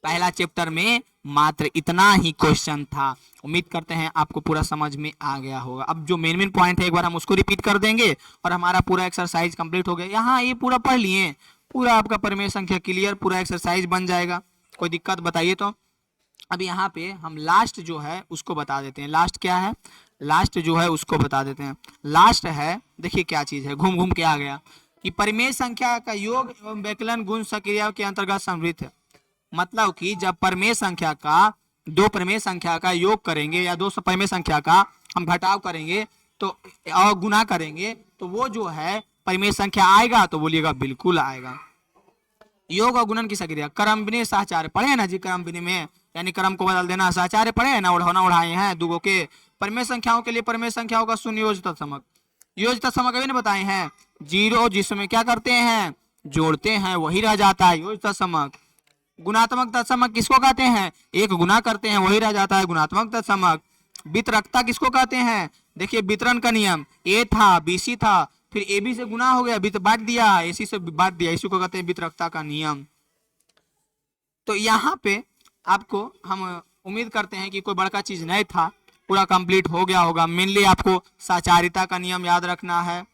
पहला चैप्टर में मात्र इतना ही क्वेश्चन था, उम्मीद करते हैं आपको पूरा समझ में आ गया होगा। अब जो मेन पॉइंट है एक बार हम उसको रिपीट कर देंगे और हमारा पूरा एक्सरसाइज कंप्लीट हो गया। यहाँ ये पूरा पढ़ लिए, पूरा आपका परिमेय संख्या क्लियर, पूरा एक्सरसाइज बन जाएगा। कोई दिक्कत बताइए तो। अब यहाँ पे हम लास्ट जो है उसको बता देते हैं। लास्ट क्या है, लास्ट जो है उसको बता देते हैं। लास्ट है, देखिए क्या चीज है, घूम घूम के आ गया कि परिमेय संख्या का योग एवं व्यकलन गुण सक्रिया के अंतर्गत सम्मिलित है। मतलब कि जब परिमेय संख्या का, दो परिमेय संख्या का योग करेंगे या दो परिमेय संख्या का हम घटाव करेंगे तो और गुना करेंगे तो वो जो है परिमेय संख्या आएगा, तो बोलिएगा बिल्कुल आएगा। योग और गुणन की सक्रिया, क्रम विनिमय सहचार्य पढ़े हैं ना जी, क्रम विनिमय यानी क्रम को बदल देना, सहचार्य पढ़े हैं ना, उड़ाना उड़ाए हैं दुगो के। परिमेय संख्याओं के लिए परिमेय संख्याओं का शून्य योज तत्समक, योज तत्समक अभी बताए हैं, 0 जिसमें क्या करते हैं जोड़ते हैं वही रह जाता है योज तत्समक। गुणात्मक तत्समक किसको कहते हैं, एक गुना करते हैं वही रह जाता है गुणात्मक तत्समक। वितरकता किसको कहते हैं, देखिए वितरण का नियम, ए था BC था, फिर AB से गुना हो गया, वित बांट दिया, AC से बांट दिया, इसी को कहते हैं वितरकता का नियम। तो यहाँ पे आपको हम उम्मीद करते हैं कि कोई बड़का चीज नहीं था, पूरा कंप्लीट हो गया होगा। मेनली आपको सहचारिता का नियम याद रखना है,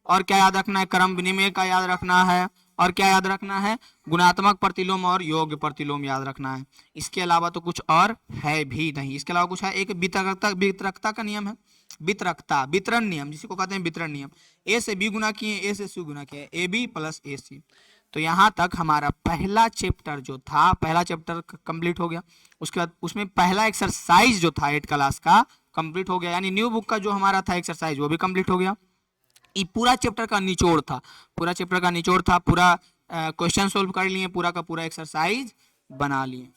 और क्या याद रखना है, क्रम विनिमय का याद रखना है, और क्या याद रखना है, गुणात्मक प्रतिलोम और योग प्रतिलोम याद रखना है। इसके अलावा तो कुछ और है भी नहीं। इसके अलावा कुछ है, एक वितरकता का नियम है, वितरकता वितरण नियम जिसको कहते हैं वितरण नियम। A से B गुना किए, A से C गुना किए, AB + AC। तो यहाँ तक हमारा पहला चैप्टर जो था, पहला चैप्टर कंप्लीट हो गया। उसके बाद उसमें पहला एक्सरसाइज जो था 8 क्लास का कंप्लीट हो गया, यानी न्यू बुक का जो हमारा था एक्सरसाइज वो भी कंप्लीट हो गया। ये पूरा चैप्टर का निचोड़ था, पूरा चैप्टर का निचोड़ था, पूरा क्वेश्चन सोल्व कर लिए, पूरा का पूरा एक्सरसाइज बना लिए।